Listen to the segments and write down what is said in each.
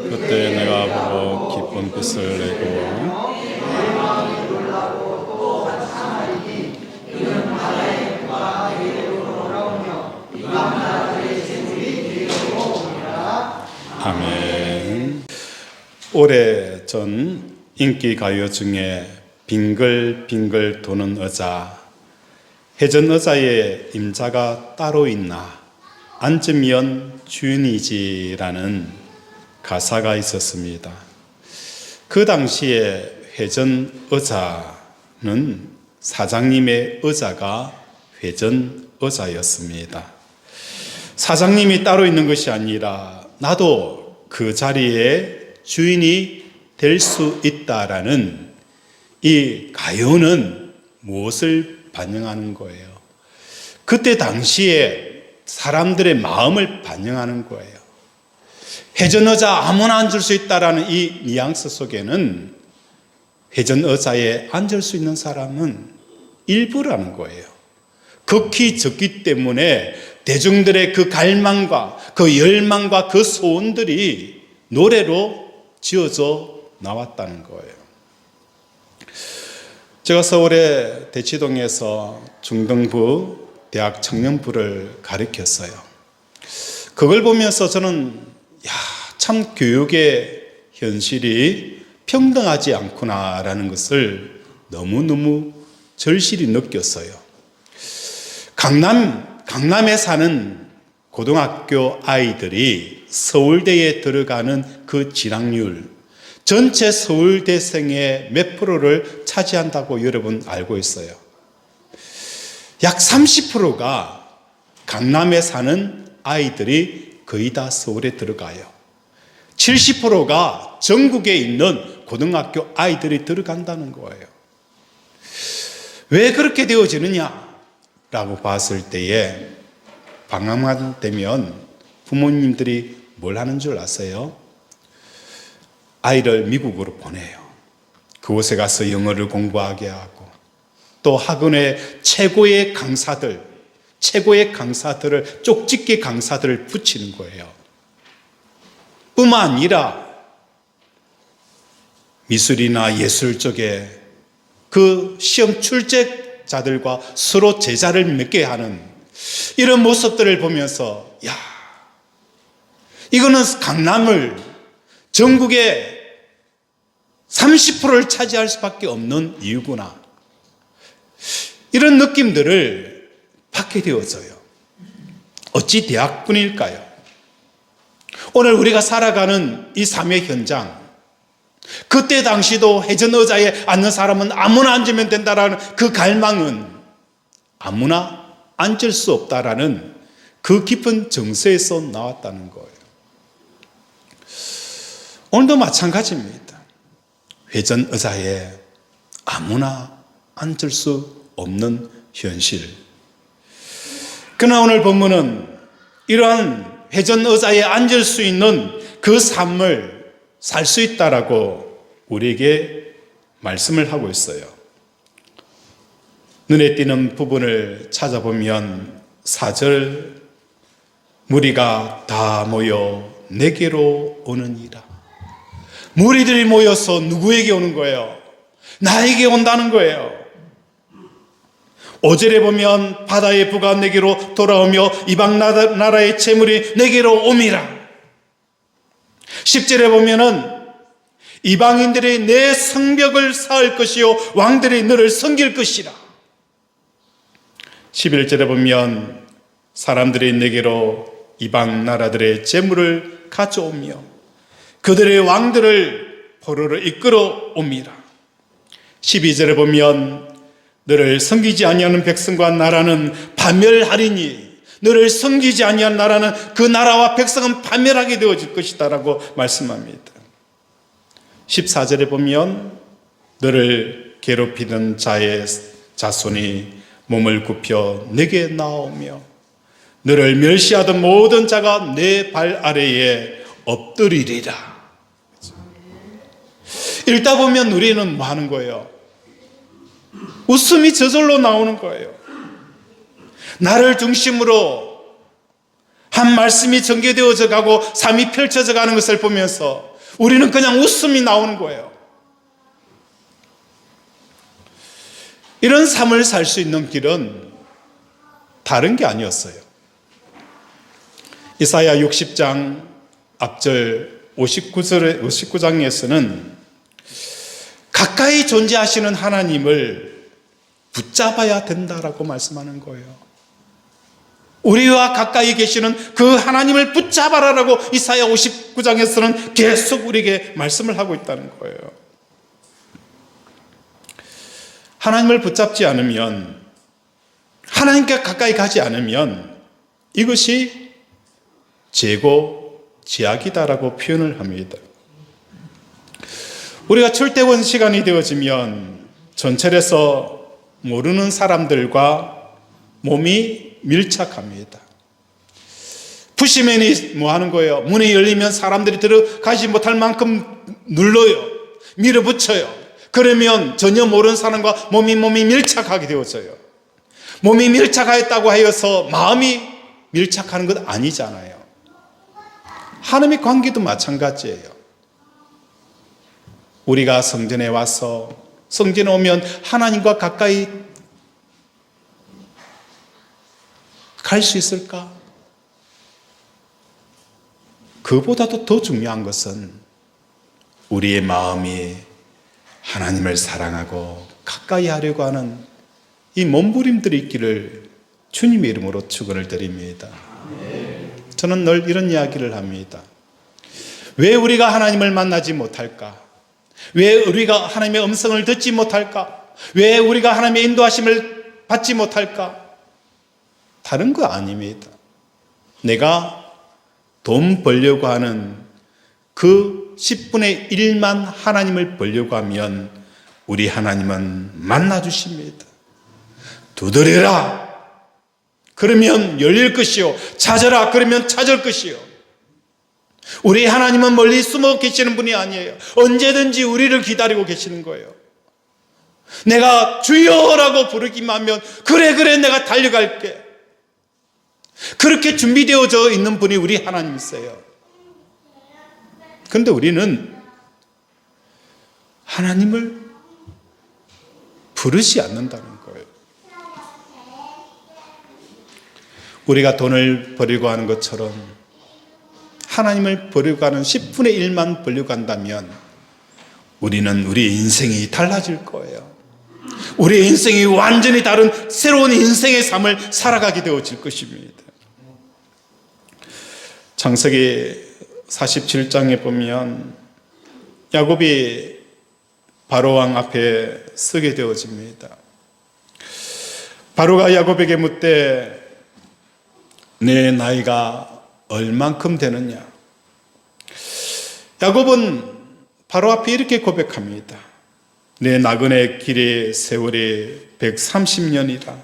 그때 내가 보고 기쁜 빛을 내고 아멘. 오래전 인기 가요 중에 빙글빙글 도는 의자, 회전 의자에 임자가 따로 있나, 앉으면 주인이지라는 가사가 있었습니다. 그 당시에 회전 의자는 사장님의 의자가 회전 의자였습니다. 사장님이 따로 있는 것이 아니라 나도 그 자리에 주인이 될 수 있다라는 이 가요는 무엇을 반영하는 거예요? 그때 당시에 사람들의 마음을 반영하는 거예요. 회전의자 아무나 앉을 수 있다라는 이 뉘앙스 속에는 회전의자에 앉을 수 있는 사람은 일부라는 거예요. 극히 적기 때문에 대중들의 그 갈망과 그 열망과 그 소원들이 노래로 지어져 나왔다는 거예요. 제가 서울의 대치동에서 중등부, 대학 청년부를 가르쳤어요. 그걸 보면서 저는 참 교육의 현실이 평등하지 않구나라는 것을 너무너무 절실히 느꼈어요. 강남에 사는 고등학교 아이들이 서울대에 들어가는 그 진학률, 전체 서울대생의 몇 프로를 차지한다고 여러분 알고 있어요? 약 30%가 강남에 사는 아이들이 거의 다 서울에 들어가요. 70%가 전국에 있는 고등학교 아이들이 들어간다는 거예요. 왜 그렇게 되어지느냐라고 봤을 때에 방학만 되면 부모님들이 뭘 하는 줄 아세요? 아이를 미국으로 보내요. 그곳에 가서 영어를 공부하게 하고 또 학원의 최고의 강사들을 쪽집게 강사들을 붙이는 거예요. 뿐만 아니라 미술이나 예술 쪽에 그 시험 출제자들과 서로 제자를 맺게 하는 이런 모습들을 보면서 이거는 강남을 전국의 30%를 차지할 수밖에 없는 이유구나. 이런 느낌들을 받게 되어져요. 어찌 대학뿐일까요? 오늘 우리가 살아가는 이 삶의 현장, 그때 당시도 회전의자에 앉는 사람은 아무나 앉으면 된다라는 그 갈망은 아무나 앉을 수 없다라는 그 깊은 정서에서 나왔다는 거예요. 오늘도 마찬가지입니다. 회전의자에 아무나 앉을 수 없는 현실. 그러나 오늘 본문은 이러한 회전의자에 앉을 수 있는 그 삶을 살 수 있다라고 우리에게 말씀을 하고 있어요. 눈에 띄는 부분을 찾아보면 4절, 무리가 다 모여 내게로 오느니라. 무리들이 모여서 누구에게 오는 거예요? 나에게 온다는 거예요. 5절에 보면 바다의 부가 내게로 돌아오며 이방 나라의 재물이 내게로 옴이라. 10절에 보면은 이방인들이 내 성벽을 쌓을 것이요 왕들이 너를 섬길 것이라. 11절에 보면 사람들이 내게로 이방 나라들의 재물을 가져오며 그들의 왕들을 포로로 이끌어 옵니다. 12절에 보면 너를 섬기지 아니하는 백성과 나라는 파멸하리니 너를 섬기지 아니한 나라는 그 나라와 백성은 파멸하게 되어질 것이다 라고 말씀합니다. 14절에 보면 너를 괴롭히던 자의 자손이 몸을 굽혀 내게 나오며 너를 멸시하던 모든 자가 내 발 아래에 엎드리리라. 읽다 보면 우리는 뭐 하는 거예요? 웃음이 저절로 나오는 거예요. 나를 중심으로 한 말씀이 전개되어져 가고 삶이 펼쳐져 가는 것을 보면서 우리는 그냥 웃음이 나오는 거예요. 이런 삶을 살 수 있는 길은 다른 게 아니었어요. 이사야 60장 앞절 59장에서는 가까이 존재하시는 하나님을 붙잡아야 된다라고 말씀하는 거예요. 우리와 가까이 계시는 그 하나님을 붙잡아라라고 이사야 59장에서는 계속 우리에게 말씀을 하고 있다는 거예요. 하나님을 붙잡지 않으면, 하나님께 가까이 가지 않으면 이것이 재고 제약이다라고 표현을 합니다. 우리가 출퇴근 시간이 되어지면 전철에서 모르는 사람들과 몸이 밀착합니다. 푸시맨이 뭐 하는 거예요? 문이 열리면 사람들이 들어가지 못할 만큼 눌러요. 밀어붙여요. 그러면 전혀 모르는 사람과 몸이 밀착하게 되어져요. 몸이 밀착하였다고 하여서 마음이 밀착하는 것 아니잖아요. 하나님의 관계도 마찬가지예요. 우리가 성전에 와서 성전에 오면 하나님과 가까이 갈 수 있을까? 그보다도 더 중요한 것은 우리의 마음이 하나님을 사랑하고 가까이 하려고 하는 이 몸부림들이 있기를 주님의 이름으로 축원을 드립니다. 저는 늘 이런 이야기를 합니다. 왜 우리가 하나님을 만나지 못할까? 왜 우리가 하나님의 음성을 듣지 못할까? 왜 우리가 하나님의 인도하심을 받지 못할까? 다른 거 아닙니다. 내가 돈 벌려고 하는 그 10분의 1만 하나님을 벌려고 하면 우리 하나님은 만나주십니다. 두드려라. 그러면 열릴 것이요. 찾아라. 그러면 찾을 것이요. 우리 하나님은 멀리 숨어 계시는 분이 아니에요. 언제든지 우리를 기다리고 계시는 거예요. 내가 주여라고 부르기만 하면 그래 내가 달려갈게. 그렇게 준비되어져 있는 분이 우리 하나님이세요. 그런데 우리는 하나님을 부르지 않는다는 거예요. 우리가 돈을 버리고 하는 것처럼 하나님을 버리고 하는 10분의 1만 버리고 한다면 우리는 우리의 인생이 달라질 거예요. 우리의 인생이 완전히 다른 새로운 인생의 삶을 살아가게 되어질 것입니다. 창세기 47장에 보면 야곱이 바로왕 앞에 서게 되어집니다. 바로가 야곱에게 묻되 내 나이가 얼만큼 되느냐? 야곱은 바로 앞에 이렇게 고백합니다. 내 나그네 길의 세월이 130년이라.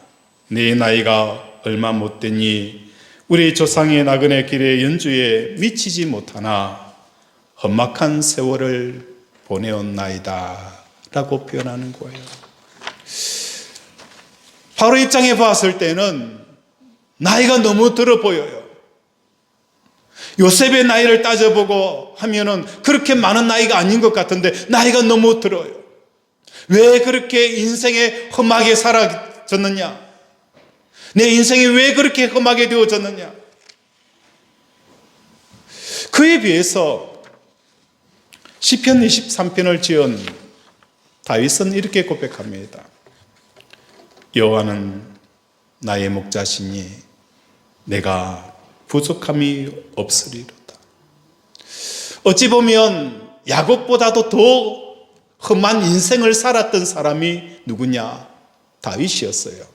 내 나이가 얼마 못되니 우리 조상의 나그네 길의 연주에 미치지 못하나 험악한 세월을 보내온 나이다 라고 표현하는 거예요. 바로 입장에 봤을 때는 나이가 너무 들어 보여요. 요셉의 나이를 따져보고 하면은 그렇게 많은 나이가 아닌 것 같은데 나이가 너무 들어요. 왜 그렇게 인생에 험하게 살아졌느냐? 내 인생이 왜 그렇게 험하게 되어졌느냐? 그에 비해서 시편 23편을 지은 다윗은 이렇게 고백합니다. 여호와는 나의 목자시니 내가 부족함이 없으리로다. 어찌 보면 야곱보다도 더 험한 인생을 살았던 사람이 누구냐? 다윗이었어요.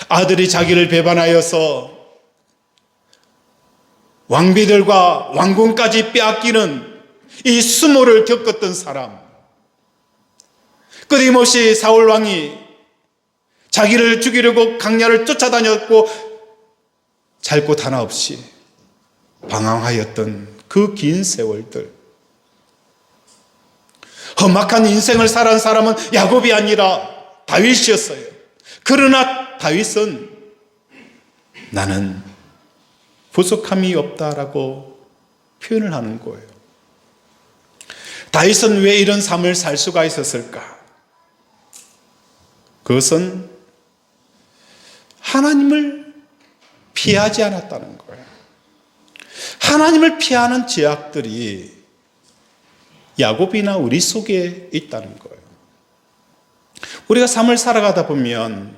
아들이 자기를 배반하여서 왕비들과 왕궁까지 빼앗기는 이 수모를 겪었던 사람, 끊임없이 사울 왕이 자기를 죽이려고 강야를 쫓아다녔고 잘 곳 하나 없이 방황하였던 그 긴 세월들, 험악한 인생을 살아온 사람은 야곱이 아니라 다윗이었어요. 그러나 다윗은 나는 부족함이 없다라고 표현을 하는 거예요. 다윗은 왜 이런 삶을 살 수가 있었을까? 그것은 하나님을 피하지 않았다는 거예요. 하나님을 피하는 죄악들이 야곱이나 우리 속에 있다는 거예요. 우리가 삶을 살아가다 보면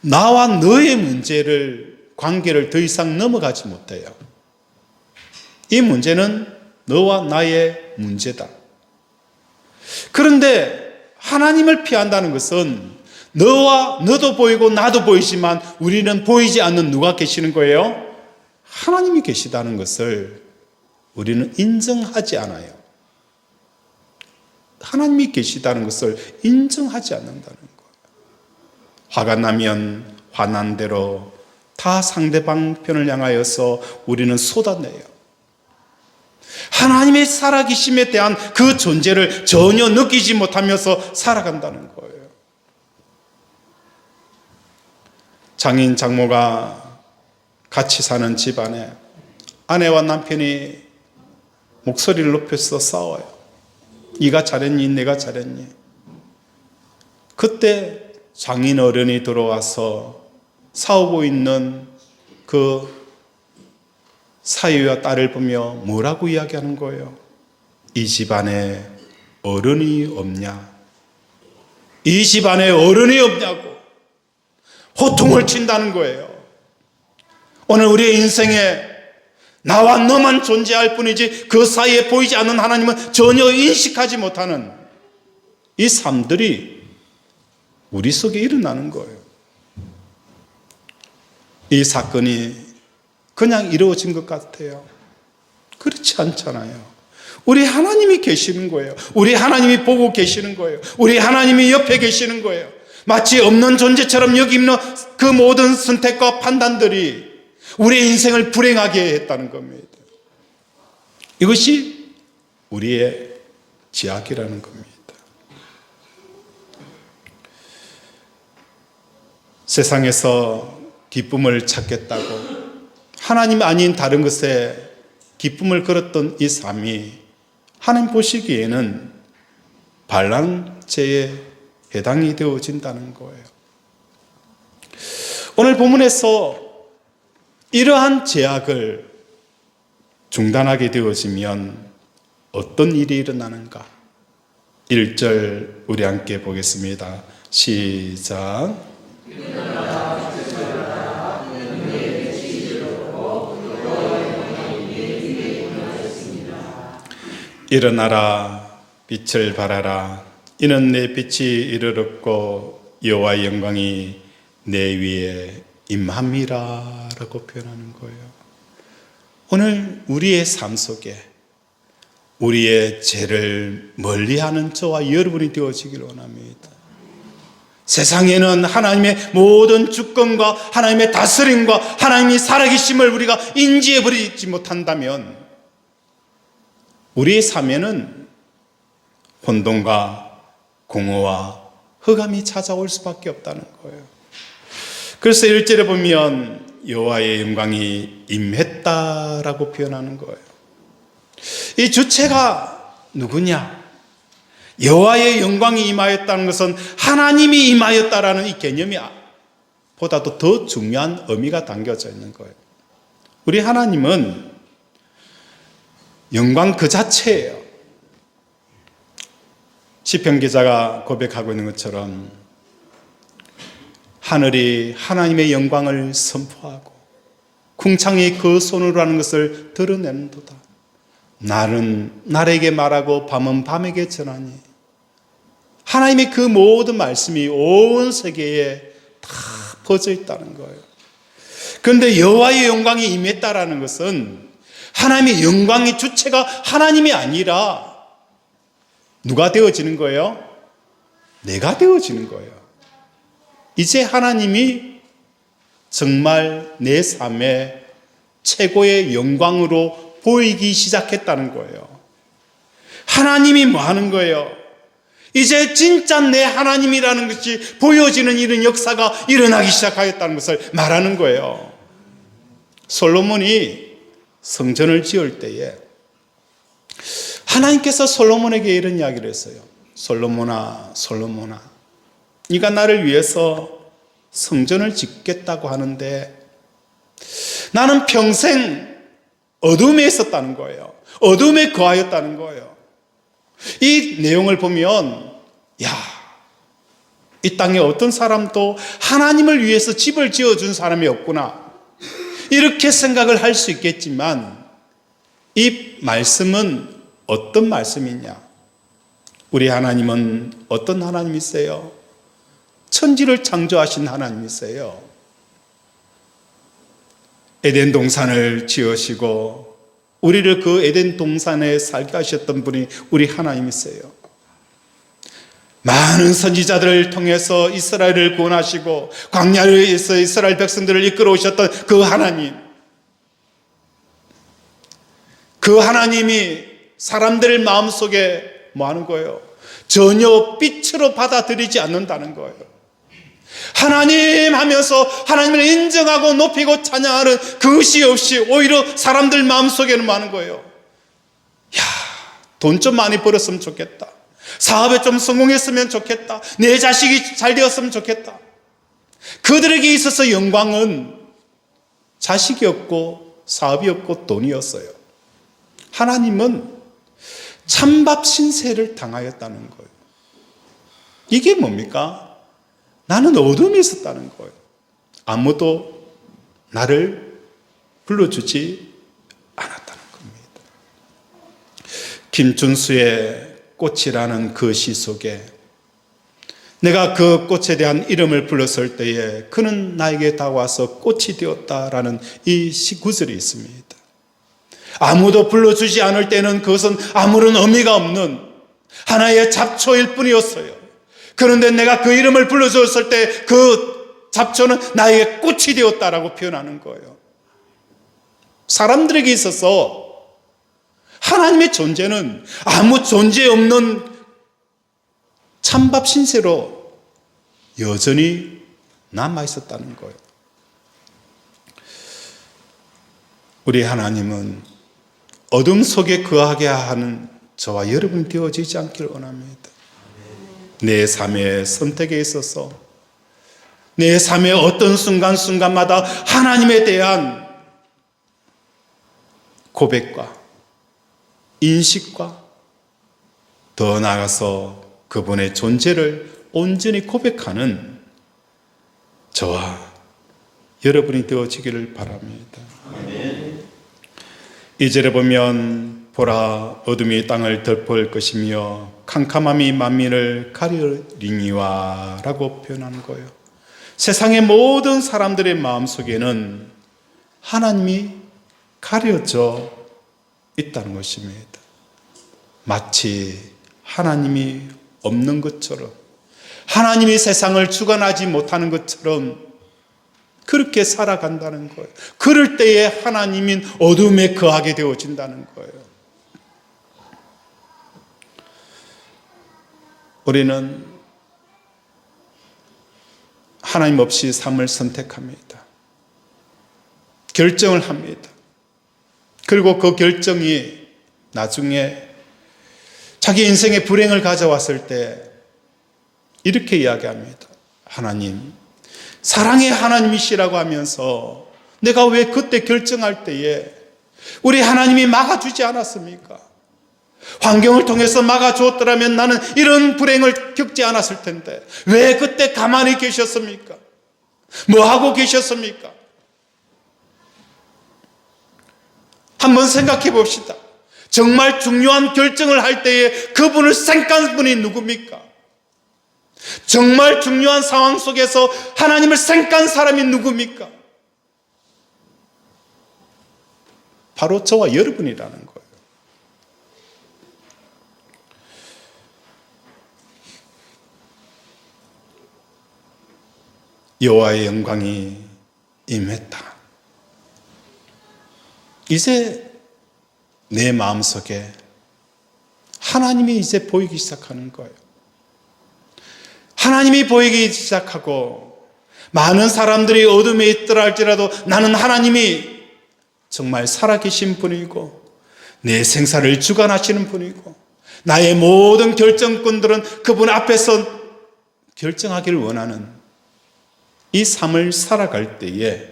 나와 너의 관계를 더 이상 넘어가지 못해요. 이 문제는 너와 나의 문제다. 그런데 하나님을 피한다는 것은 너도 보이고 나도 보이지만 우리는 보이지 않는 누가 계시는 거예요? 하나님이 계시다는 것을 우리는 인정하지 않아요. 하나님이 계시다는 것을 인정하지 않는다는 거예요. 화가 나면 화난 대로 다 상대방 편을 향하여서 우리는 쏟아내요. 하나님의 살아계심에 대한 그 존재를 전혀 느끼지 못하면서 살아간다는 거예요. 장인 장모가 같이 사는 집안에 아내와 남편이 목소리를 높여서 싸워요. 네가 잘했니? 내가 잘했니? 그때 장인 어른이 들어와서 싸우고 있는 그 사위와 딸을 보며 뭐라고 이야기하는 거예요? 이 집안에 어른이 없냐? 이 집안에 어른이 없냐고 호통을 친다는 거예요. 오늘 우리의 인생에 나와 너만 존재할 뿐이지 그 사이에 보이지 않는 하나님은 전혀 인식하지 못하는 이 삶들이 우리 속에 일어나는 거예요. 이 사건이 그냥 이루어진 것 같아요. 그렇지 않잖아요. 우리 하나님이 계시는 거예요. 우리 하나님이 보고 계시는 거예요. 우리 하나님이 옆에 계시는 거예요. 마치 없는 존재처럼 여기 있는 그 모든 선택과 판단들이 우리의 인생을 불행하게 했다는 겁니다. 이것이 우리의 죄악이라는 겁니다. 세상에서 기쁨을 찾겠다고 하나님 아닌 다른 것에 기쁨을 걸었던 이 삶이 하나님 보시기에는 반란죄에 해당이 되어진다는 거예요. 오늘 본문에서 이러한 죄악을 중단하게 되어지면 어떤 일이 일어나는가? 1절 우리 함께 보겠습니다. 시작. 일어나라, 빛을 발하라. 이는 내 빛이 이르렀고 여호와의 영광이 내 위에 임함이라 라고 표현하는 거예요. 오늘 우리의 삶 속에 우리의 죄를 멀리하는 저와 여러분이 되어지기를 원합니다. 세상에는 하나님의 모든 주권과 하나님의 다스림과 하나님이 살아계심을 우리가 인지해버리지 못한다면 우리의 삶에는 혼돈과 공허와 흑암이 찾아올 수밖에 없다는 거예요. 그래서 1절에 보면 여호와의 영광이 임했다라고 표현하는 거예요. 이 주체가 누구냐? 여호와의 영광이 임하였다는 것은 하나님이 임하였다라는 이 개념이 보다도 더 중요한 의미가 담겨져 있는 거예요. 우리 하나님은 영광 그 자체예요. 시편 기자가 고백하고 있는 것처럼 하늘이 하나님의 영광을 선포하고 궁창이 그 손으로 하는 것을 드러내는도다. 날은 날에게 말하고 밤은 밤에게 전하니 하나님의 그 모든 말씀이 온 세계에 다 퍼져 있다는 거예요. 그런데 여호와의 영광이 임했다라는 것은 하나님의 영광의 주체가 하나님이 아니라 누가 되어지는 거예요? 내가 되어지는 거예요. 이제 하나님이 정말 내 삶의 최고의 영광으로 보이기 시작했다는 거예요. 하나님이 뭐 하는 거예요? 이제 진짜 내 하나님이라는 것이 보여지는 이런 역사가 일어나기 시작하였다는 것을 말하는 거예요. 솔로몬이 성전을 지을 때에 하나님께서 솔로몬에게 이런 이야기를 했어요. 솔로몬아, 솔로몬아, 네가 나를 위해서 성전을 짓겠다고 하는데 나는 평생 어둠에 있었다는 거예요. 어둠에 거하였다는 거예요. 이 내용을 보면 이 땅에 어떤 사람도 하나님을 위해서 집을 지어준 사람이 없구나, 이렇게 생각을 할 수 있겠지만 이 말씀은 어떤 말씀이냐? 우리 하나님은 어떤 하나님이세요? 천지를 창조하신 하나님이세요. 에덴 동산을 지으시고 우리를 그 에덴 동산에 살게 하셨던 분이 우리 하나님이세요. 많은 선지자들을 통해서 이스라엘을 구원하시고 광야에서 이스라엘 백성들을 이끌어 오셨던 그 하나님, 그 하나님이 사람들 마음속에 뭐 하는 거예요? 전혀 빛으로 받아들이지 않는다는 거예요. 하나님 하면서 하나님을 인정하고 높이고 찬양하는 그것이 없이 오히려 사람들 마음속에는 뭐 하는 거예요? 돈 좀 많이 벌었으면 좋겠다, 사업에 좀 성공했으면 좋겠다, 내 자식이 잘 되었으면 좋겠다. 그들에게 있어서 영광은 자식이 없고 사업이 없고 돈이었어요. 하나님은 찬밥 신세를 당하였다는 거예요. 이게 뭡니까? 나는 어둠에 있었다는 거예요. 아무도 나를 불러주지 않았다는 겁니다. 김준수의 꽃이라는 그 시 속에 내가 그 꽃에 대한 이름을 불렀을 때에 그는 나에게 다가와서 꽃이 되었다라는 이 시 구절이 있습니다. 아무도 불러주지 않을 때는 그것은 아무런 의미가 없는 하나의 잡초일 뿐이었어요. 그런데 내가 그 이름을 불러주었을 때 그 잡초는 나에게 꽃이 되었다라고 표현하는 거예요. 사람들에게 있어서 하나님의 존재는 아무 존재 없는 찬밥 신세로 여전히 남아있었다는 거예요. 우리 하나님은 어둠 속에 거하게 하는 저와 여러분 되어지지 않기를 원합니다. 내 삶의 선택에 있어서 내 삶의 어떤 순간순간마다 하나님에 대한 고백과 인식과 더 나아가서 그분의 존재를 온전히 고백하는 저와 여러분이 되어지기를 바랍니다. 아멘. 2절에 보면 보라, 어둠이 땅을 덮을 것이며 캄캄함이 만민을 가리리니와 라고 표현하는 거예요. 세상의 모든 사람들의 마음속에는 하나님이 가려져 있다는 것입니다. 마치 하나님이 없는 것처럼, 하나님이 세상을 주관하지 못하는 것처럼 그렇게 살아간다는 거예요. 그럴 때에 하나님인 어둠에 거하게 되어진다는 거예요. 우리는 하나님 없이 삶을 선택합니다. 결정을 합니다. 그리고 그 결정이 나중에 자기 인생의 불행을 가져왔을 때 이렇게 이야기합니다. 하나님, 사랑의 하나님이시라고 하면서 내가 왜 그때 결정할 때에 우리 하나님이 막아주지 않았습니까? 환경을 통해서 막아주었더라면 나는 이런 불행을 겪지 않았을 텐데 왜 그때 가만히 계셨습니까? 뭐 하고 계셨습니까? 한번 생각해 봅시다. 정말 중요한 결정을 할 때에 그분을 생각한 분이 누굽니까? 정말 중요한 상황 속에서 하나님을 생각한 사람이 누굽니까? 바로 저와 여러분이라는 거예요. 여호와의 영광이 임했다. 이제 내 마음속에 하나님이 이제 보이기 시작하는 거예요. 하나님이 보이기 시작하고 많은 사람들이 어둠에 있더라 할지라도 나는 하나님이 정말 살아계신 분이고 내 생사를 주관하시는 분이고 나의 모든 결정권들은 그분 앞에서 결정하기를 원하는 이 삶을 살아갈 때에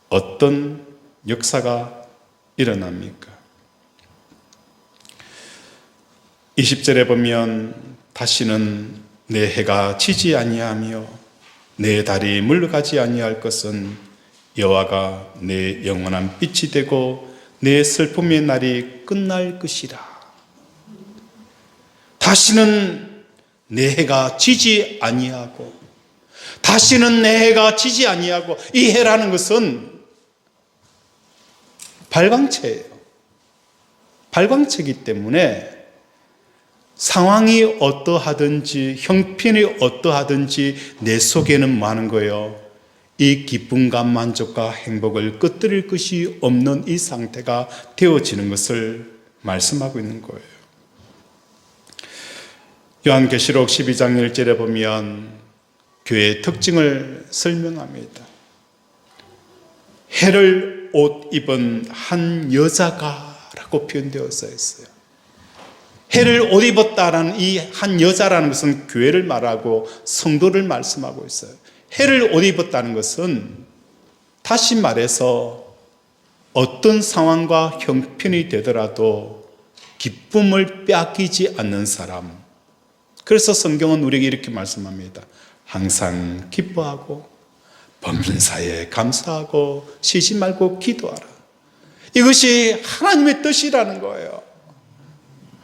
어떤 역사가 일어납니까? 20절에 보면 다시는 내 해가 지지 아니하며 내 달이 물러가지 아니할 것은 여호와가 내 영원한 빛이 되고 내 슬픔의 날이 끝날 것이라. 다시는 내 해가 지지 아니하고 다시는 내 해가 지지 아니하고 이 해라는 것은 발광체예요. 발광체이기 때문에 상황이 어떠하든지 형편이 어떠하든지 내 속에는 뭐 하는 거예요? 이 기쁨과 만족과 행복을 끄트릴 것이 없는 이 상태가 되어지는 것을 말씀하고 있는 거예요. 요한계시록 12장 1절에 보면 교회의 특징을 설명합니다. 해를 옷 입은 한 여자가 라고 표현되어서 있어요. 해를 옷 입었다라는 이 한 여자라는 것은 교회를 말하고 성도를 말씀하고 있어요. 해를 옷 입었다는 것은 다시 말해서 어떤 상황과 형편이 되더라도 기쁨을 빼앗기지 않는 사람. 그래서 성경은 우리에게 이렇게 말씀합니다. 항상 기뻐하고 범사에 감사하고 쉬지 말고 기도하라. 이것이 하나님의 뜻이라는 거예요.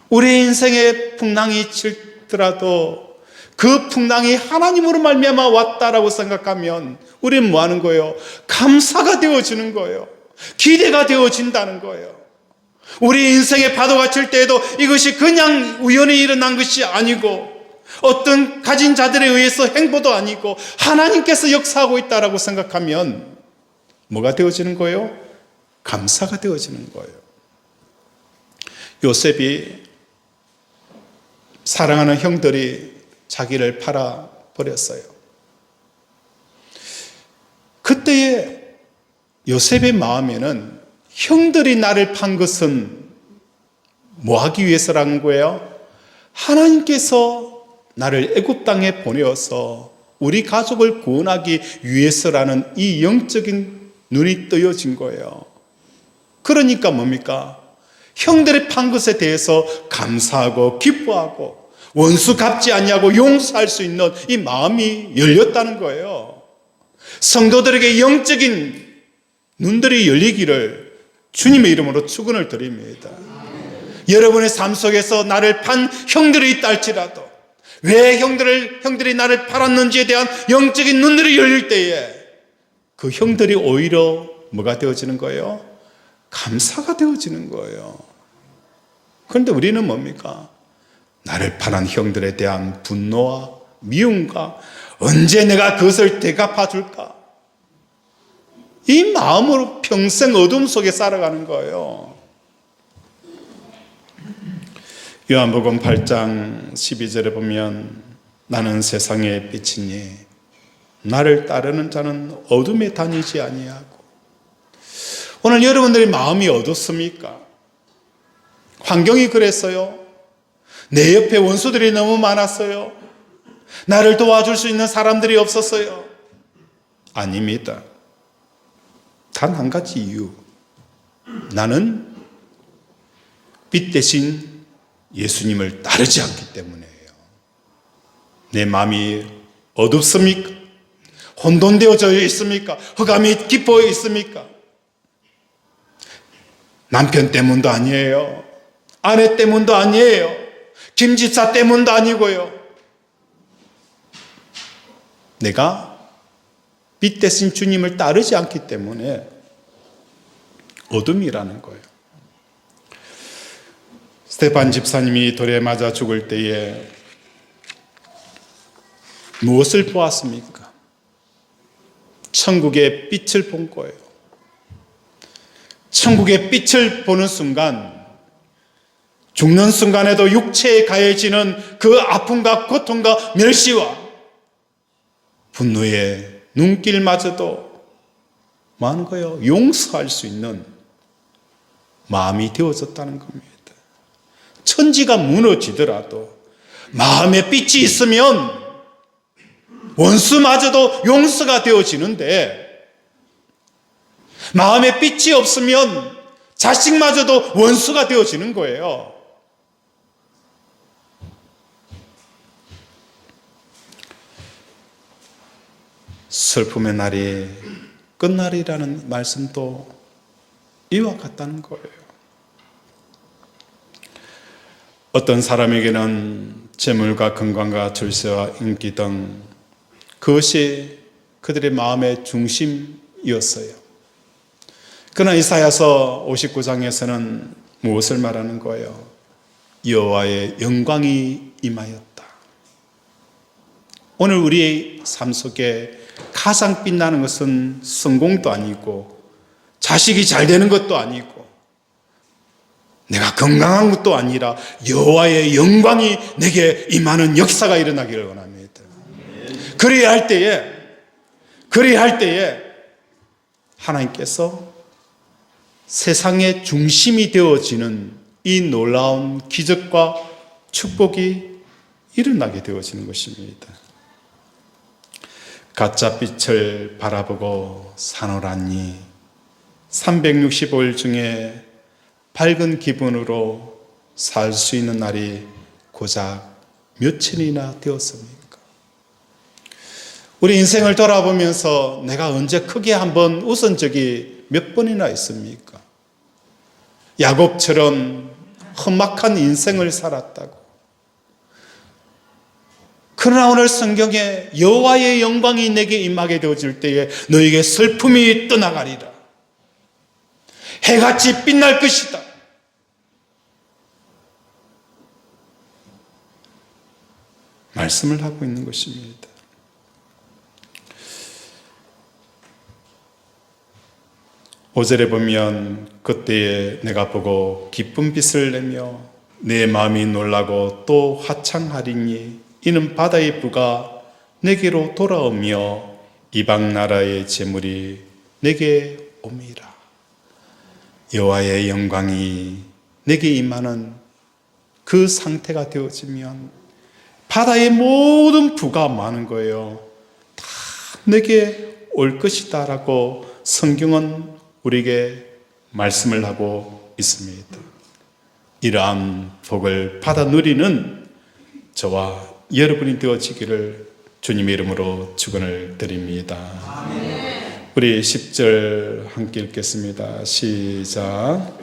우리 인생에 풍랑이 치더라도 그 풍랑이 하나님으로 말미암아 왔다라고 생각하면 우리는 뭐 하는 거예요? 감사가 되어지는 거예요. 기대가 되어진다는 거예요. 우리 인생의 파도가 칠 때에도 이것이 그냥 우연히 일어난 것이 아니고 어떤 가진 자들에 의해서 행보도 아니고 하나님께서 역사하고 있다라고 생각하면 뭐가 되어지는 거예요? 감사가 되어지는 거예요. 요셉이 사랑하는 형들이 자기를 팔아버렸어요. 그때의 요셉의 마음에는 형들이 나를 판 것은 뭐 하기 위해서라는 거예요? 하나님께서 나를 애굽 땅에 보내어서 우리 가족을 구원하기 위해서라는 이 영적인 눈이 뜨여진 거예요. 그러니까 뭡니까? 형들이 판 것에 대해서 감사하고 기뻐하고 원수 갚지 아니하고 용서할 수 있는 이 마음이 열렸다는 거예요. 성도들에게 영적인 눈들이 열리기를 주님의 이름으로 축원을 드립니다. 여러분의 삶 속에서 나를 판 형들이 있다 할지라도 왜 형들이 나를 팔았는지에 대한 영적인 눈들이 열릴 때에 그 형들이 오히려 뭐가 되어지는 거예요? 감사가 되어지는 거예요. 그런데 우리는 뭡니까? 나를 팔은 형들에 대한 분노와 미움과 언제 내가 그것을 대갚아 줄까? 이 마음으로 평생 어둠 속에 살아가는 거예요. 요한복음 8장 12절에 보면 나는 세상의 빛이니 나를 따르는 자는 어둠에 다니지 아니하고. 오늘 여러분들의 마음이 어둡습니까? 환경이 그랬어요? 내 옆에 원수들이 너무 많았어요? 나를 도와줄 수 있는 사람들이 없었어요? 아닙니다. 단 한 가지 이유. 나는 빛 대신 예수님을 따르지 않기 때문이에요. 내 마음이 어둡습니까? 혼돈되어져 있습니까? 흑암이 깊어 있습니까? 남편 때문도 아니에요. 아내 때문도 아니에요. 김집사 때문도 아니고요. 내가 빛 대신 주님을 따르지 않기 때문에 어둠이라는 거예요. 스테판 집사님이 돌에 맞아 죽을 때에 무엇을 보았습니까? 천국의 빛을 본 거예요. 천국의 빛을 보는 순간, 죽는 순간에도 육체에 가해지는 그 아픔과 고통과 멸시와 분노의 눈길마저도 뭐하는 거예요? 용서할 수 있는 마음이 되어졌다는 겁니다. 천지가 무너지더라도 마음에 빛이 있으면 원수마저도 용서가 되어지는데, 마음에 빛이 없으면 자식마저도 원수가 되어지는 거예요. 슬픔의 날이 끝날이라는 말씀도 이와 같다는 거예요. 어떤 사람에게는 재물과 건강과 출세와 인기 등 그것이 그들의 마음의 중심이었어요. 그러나 이사야서 59장에서는 무엇을 말하는 거예요? 여호와의 영광이 임하였다. 오늘 우리의 삶 속에 가장 빛나는 것은 성공도 아니고 자식이 잘 되는 것도 아니고 내가 건강한 것도 아니라 여호와의 영광이 내게 임하는 역사가 일어나기를 원합니다. 그래야 할 때에 하나님께서 세상의 중심이 되어지는 이 놀라운 기적과 축복이 일어나게 되어지는 것입니다. 가짜 빛을 바라보고 사노라니 365일 중에 밝은 기분으로 살 수 있는 날이 고작 몇천이나 되었습니까? 우리 인생을 돌아보면서 내가 언제 크게 한번 웃은 적이 몇 번이나 있습니까? 야곱처럼 험악한 인생을 살았다고. 그러나 오늘 성경에 여호와의 영광이 내게 임하게 되어질 때에 너에게 슬픔이 떠나가리라. 해같이 빛날 것이다. 말씀을 하고 있는 것입니다. 오절에 보면 그때에 내가 보고 기쁜 빛을 내며 내 마음이 놀라고 또 화창하리니 이는 바다의 부가 내게로 돌아오며 이방 나라의 재물이 내게 옴이라. 여호와의 영광이 내게 임하는 그 상태가 되어지면 바다의 모든 부가 많은 거예요. 다 내게 올 것이다 라고 성경은 우리에게 말씀을 하고 있습니다. 이러한 복을 받아 누리는 저와 여러분이 되어지기를 주님의 이름으로 축원을 드립니다. 아멘. 우리 10절 함께 읽겠습니다. 시작.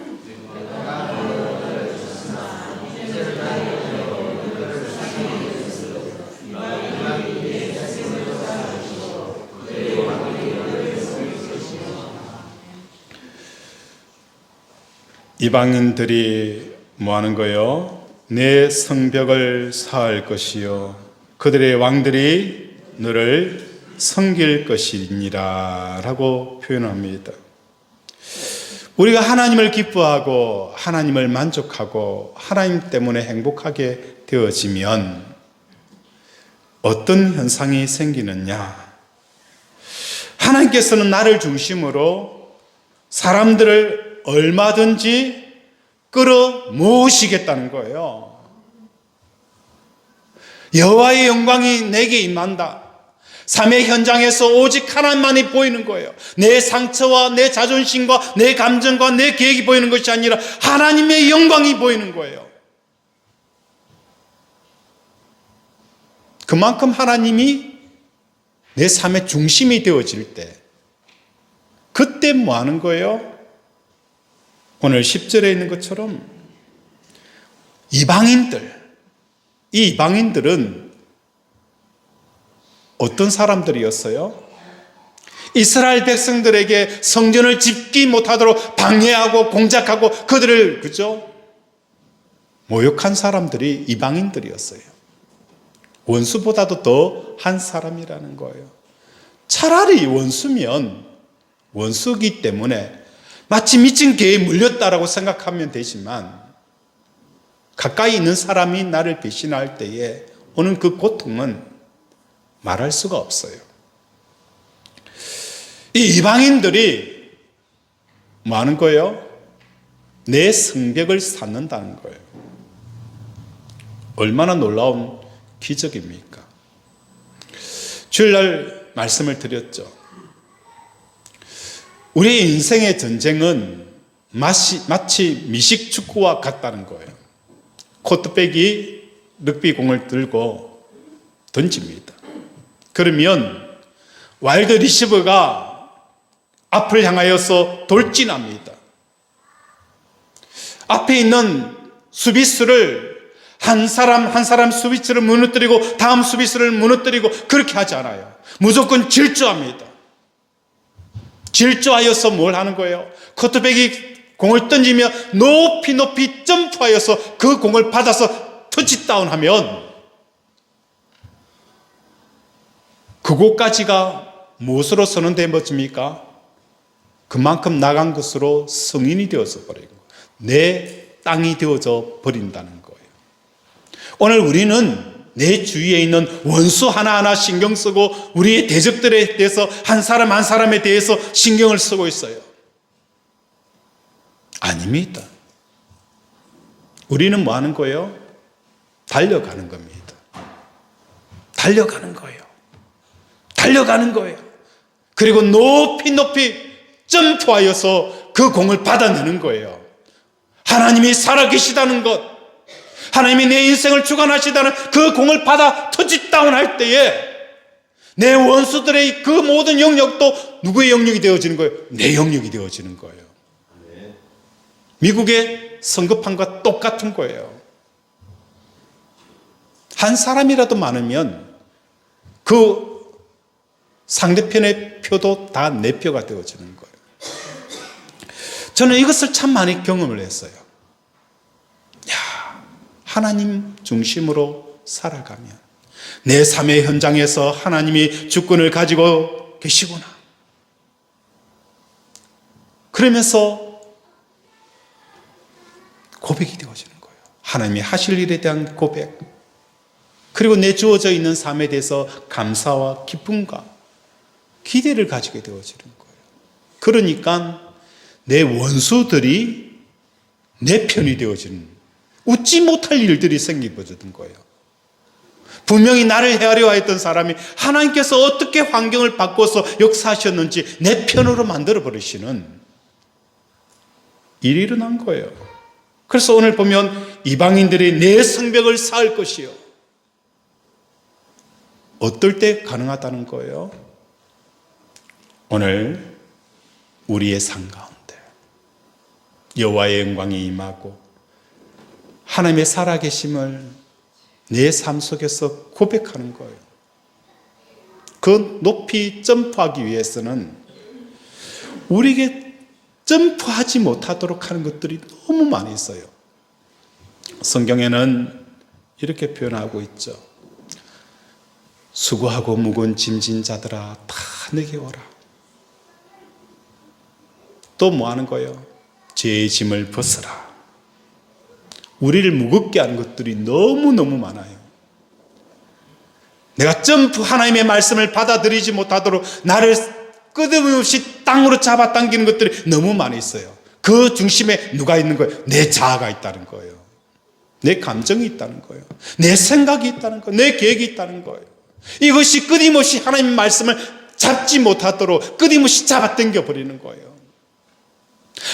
이방인들이 뭐 하는 거예요? 내 성벽을 쌓을 것이요 그들의 왕들이 너를 섬길 것이니라 라고 표현합니다. 우리가 하나님을 기뻐하고 하나님을 만족하고 하나님 때문에 행복하게 되어지면 어떤 현상이 생기느냐? 하나님께서는 나를 중심으로 사람들을 얼마든지 끌어 모으시겠다는 거예요. 여호와의 영광이 내게 임한다. 삶의 현장에서 오직 하나님만이 보이는 거예요. 내 상처와 내 자존심과 내 감정과 내 계획이 보이는 것이 아니라 하나님의 영광이 보이는 거예요. 그만큼 하나님이 내 삶의 중심이 되어질 때 그때 뭐 하는 거예요? 오늘 10절에 있는 것처럼 이 이방인들은 어떤 사람들이었어요? 이스라엘 백성들에게 성전을 짓지 못하도록 방해하고 공작하고 그들을 모욕한 사람들이 이방인들이었어요. 원수보다도 더 한 사람이라는 거예요. 차라리 원수면 원수기 때문에 마치 미친 개에 물렸다라고 생각하면 되지만, 가까이 있는 사람이 나를 배신할 때에 오는 그 고통은 말할 수가 없어요. 이 이방인들이 뭐 하는 거예요? 내 성벽을 쌓는다는 거예요. 얼마나 놀라운 기적입니까? 주일날 말씀을 드렸죠. 우리 인생의 전쟁은 마치 미식축구와 같다는 거예요. 코트백이 럭비공을 들고 던집니다. 그러면 와일드 리시버가 앞을 향하여서 돌진합니다. 앞에 있는 수비수를 한 사람 한 사람 수비수를 무너뜨리고 다음 수비수를 무너뜨리고 그렇게 하지 않아요. 무조건 질주합니다. 질주하여서 뭘 하는 거예요? 쿼터백이 공을 던지며 높이 점프하여서 그 공을 받아서 터치다운하면 그곳까지가 무엇으로 선언된 것입니까? 그만큼 나간 것으로 성인이 되어서 버리고 내 땅이 되어져 버린다는 거예요. 오늘 우리는 내 주위에 있는 원수 하나하나 신경 쓰고 우리의 대적들에 대해서 한 사람 한 사람에 대해서 신경을 쓰고 있어요. 아닙니다. 우리는 뭐 하는 거예요? 달려가는 겁니다. 달려가는 거예요. 달려가는 거예요. 그리고 높이 점프하여서 그 공을 받아내는 거예요. 하나님이 살아계시다는 것, 하나님이 내 인생을 주관하시다는 그 공을 받아 터치다운 할 때에 내 원수들의 그 모든 영역도 누구의 영역이 되어지는 거예요? 내 영역이 되어지는 거예요. 미국의 선거판과 똑같은 거예요. 한 사람이라도 많으면 그 상대편의 표도 다 내 표가 되어지는 거예요. 저는 이것을 참 많이 경험을 했어요. 하나님 중심으로 살아가면 내 삶의 현장에서 하나님이 주권을 가지고 계시구나. 그러면서 고백이 되어지는 거예요. 하나님이 하실 일에 대한 고백, 그리고 내 주어져 있는 삶에 대해서 감사와 기쁨과 기대를 가지게 되어지는 거예요. 그러니까 내 원수들이 내 편이 되어지는, 웃지 못할 일들이 생기거든 거예요. 분명히 나를 헤아려 했던 사람이 하나님께서 어떻게 환경을 바꿔서 역사하셨는지 내 편으로 만들어 버리시는 일이 일어난 거예요. 그래서 오늘 보면 이방인들이 내 성벽을 쌓을 것이요. 어떨 때 가능하다는 거예요? 오늘 우리의 삶 가운데 여호와의 영광이 임하고 하나님의 살아계심을 내 삶 속에서 고백하는 거예요. 그 높이 점프하기 위해서는 우리에게 점프하지 못하도록 하는 것들이 너무 많이 있어요. 성경에는 이렇게 표현하고 있죠. 수고하고 무거운 짐진 자들아 다 내게 오라. 또 뭐 하는 거예요? 죄의 짐을 벗어라. 우리를 무겁게 하는 것들이 너무너무 많아요. 내가 점프 하나님의 말씀을 받아들이지 못하도록 나를 끊임없이 땅으로 잡아당기는 것들이 너무 많이 있어요. 그 중심에 누가 있는 거예요? 내 자아가 있다는 거예요. 내 감정이 있다는 거예요. 내 생각이 있다는 거예요. 내 계획이 있다는 거예요. 이것이 끊임없이 하나님의 말씀을 잡지 못하도록 끊임없이 잡아당겨 버리는 거예요.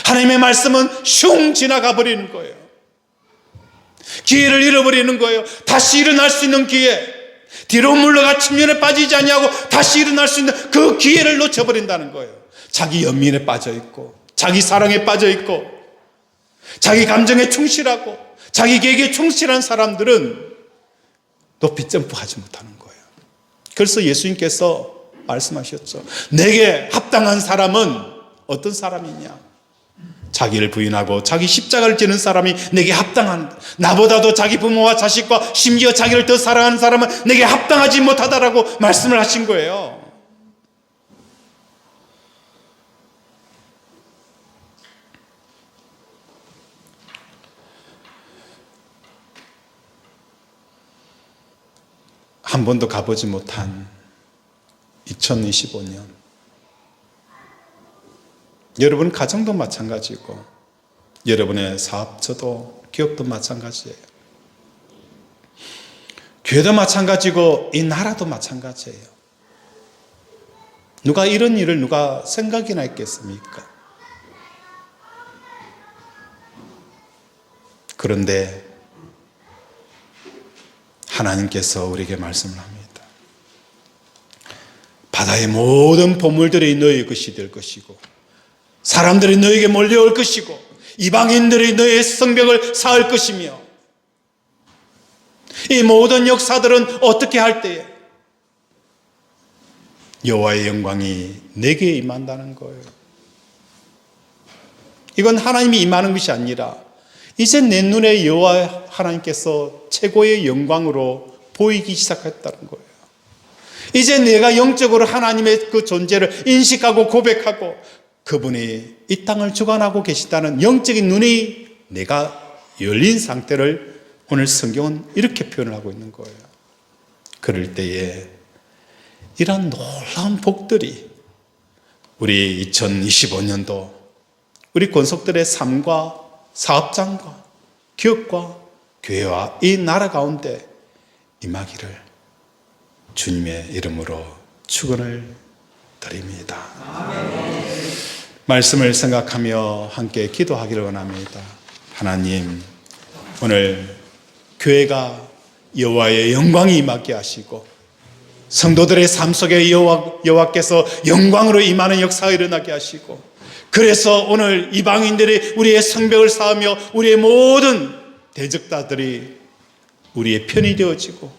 하나님의 말씀은 슝 지나가 버리는 거예요. 기회를 잃어버리는 거예요. 다시 일어날 수 있는 기회, 뒤로 물러가 침륜에 빠지지 아니하고 다시 일어날 수 있는 그 기회를 놓쳐버린다는 거예요. 자기 연민에 빠져있고 자기 사랑에 빠져있고 자기 감정에 충실하고 자기 계획에 충실한 사람들은 높이 점프하지 못하는 거예요. 그래서 예수님께서 말씀하셨죠. 내게 합당한 사람은 어떤 사람이냐? 자기를 부인하고 자기 십자가를 지는 사람이 내게 합당한, 나보다도 자기 부모와 자식과 심지어 자기를 더 사랑하는 사람은 내게 합당하지 못하다라고 말씀을 하신 거예요. 한 번도 가보지 못한 2025년, 여러분 가정도 마찬가지고 여러분의 사업처도 기업도 마찬가지예요. 교회도 마찬가지고 이 나라도 마찬가지예요. 누가 이런 일을 누가 생각이나 했겠습니까? 그런데 하나님께서 우리에게 말씀을 합니다. 바다의 모든 보물들이 너희 것이 될 것이고 사람들이 너에게 몰려올 것이고 이방인들이 너의 성벽을 쌓을 것이며, 이 모든 역사들은 어떻게 할 때에 여호와의 영광이 내게 임한다는 거예요. 이건 하나님이 임하는 것이 아니라 이제 내 눈에 여호와 하나님께서 최고의 영광으로 보이기 시작했다는 거예요. 이제 내가 영적으로 하나님의 그 존재를 인식하고 고백하고 그분이 이 땅을 주관하고 계시다는 영적인 눈이 내가 열린 상태를 오늘 성경은 이렇게 표현을 하고 있는 거예요. 그럴 때에 이런 놀라운 복들이 우리 2025년도 우리 권속들의 삶과 사업장과 기업과 교회와 이 나라 가운데 임하기를 주님의 이름으로 축원을 드립니다. 아멘. 말씀을 생각하며 함께 기도하기를 원합니다. 하나님, 오늘 교회가 여호와의 영광이 임하게 하시고 성도들의 삶 속에 여호와께서 영광으로 임하는 역사가 일어나게 하시고, 그래서 오늘 이방인들이 우리의 성벽을 쌓으며 우리의 모든 대적자들이 우리의 편이 되어지고,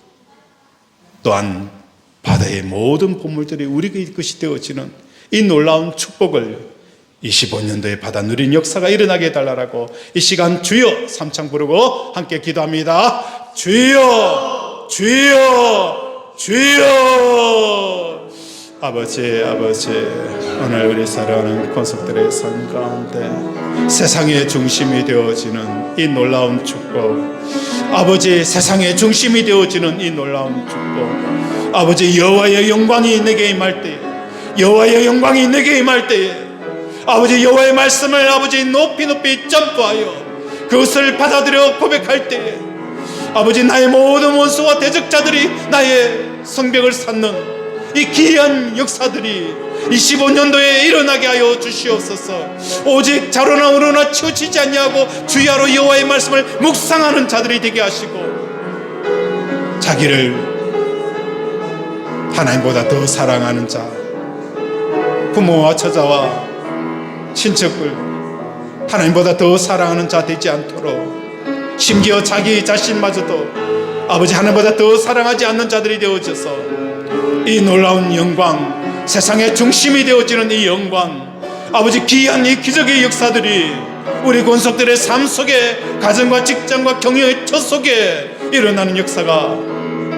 또한 바다의 모든 보물들이 우리 것이 되어지는 이 놀라운 축복을 25년도에 받아 누린 역사가 일어나게 해달라고 이 시간 주여 삼창 부르고 함께 기도합니다. 주여, 주여, 주여. 아버지, 오늘 우리 사랑하는 권속들의 삶 가운데 세상의 중심이 되어지는 이 놀라운 축복, 아버지, 세상의 중심이 되어지는 이 놀라운 축복, 아버지, 여호와의 영광이 내게 임할 때에, 여호와의 영광이 내게 임할 때에 아버지, 여호와의 말씀을 아버지 높이 점프하여 그것을 받아들여 고백할 때에 아버지, 나의 모든 원수와 대적자들이 나의 성벽을 쌓는 이 기이한 역사들이 25년도에 일어나게 하여 주시옵소서. 오직 자로나 우로나 치우치지 아니하고 주야로 여호와의 말씀을 묵상하는 자들이 되게 하시고, 자기를 하나님보다 더 사랑하는 자, 부모와 처자와 친척을 하나님보다 더 사랑하는 자 되지 않도록, 심지어 자기 자신마저도 아버지 하나님보다 더 사랑하지 않는 자들이 되어져서 이 놀라운 영광, 세상의 중심이 되어지는 이 영광, 아버지 귀한 이 기적의 역사들이 우리 권속들의 삶 속에, 가정과 직장과 경영의 터 속에 일어나는 역사가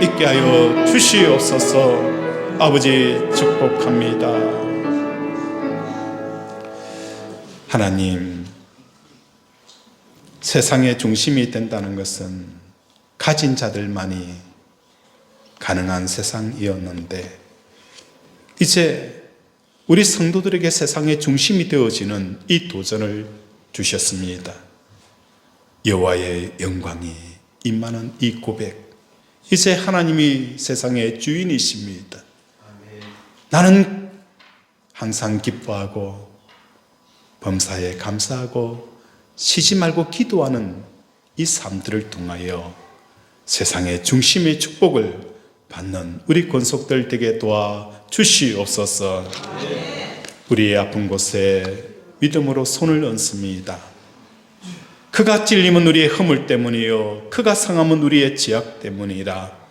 있게 하여 주시옵소서. 아버지 축복합니다. 하나님, 세상의 중심이 된다는 것은 가진 자들만이 가능한 세상이었는데, 이제 우리 성도들에게 세상의 중심이 되어지는 이 도전을 주셨습니다. 여호와의 영광이 임하는 이 고백, 이제 하나님이 세상의 주인이십니다. 나는 항상 기뻐하고 범사에 감사하고 쉬지 말고 기도하는 이 삶들을 통하여 세상의 중심의 축복을 받는 우리 권속들 되게 도와 주시옵소서. 우리의 아픈 곳에 믿음으로 손을 얹습니다. 그가 찔림은 우리의 허물 때문이요, 그가 상함은 우리의 죄악 때문이라.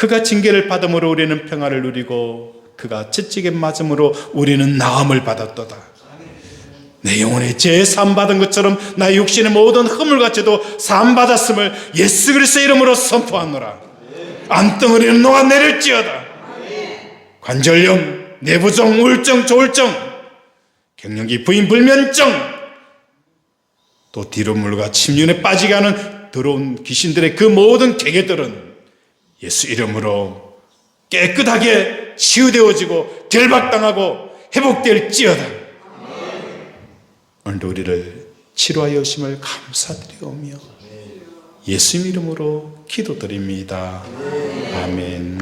그가 징계를 받음으로 우리는 평화를 누리고 그가 채찍에 맞음으로 우리는 나음을 받았도다. 내 영혼에 죄 사함 받은 것처럼 나의 육신의 모든 허물같이도 사함 받았음을 예수 그리스도의 이름으로 선포하노라. 안덩어리는 녹아내릴지어다. 관절염, 내부종, 우울증, 조울증, 갱년기, 부인 불면증, 또 뒤로 물과 침륜에 빠지게 하는 더러운 귀신들의 그 모든 계계들은 예수 이름으로 깨끗하게 치유되어지고 결박당하고 회복될지어다. 오늘도 우리를 치료하여 주심을 감사드리오며 예수 이름으로 기도드립니다. 아멘.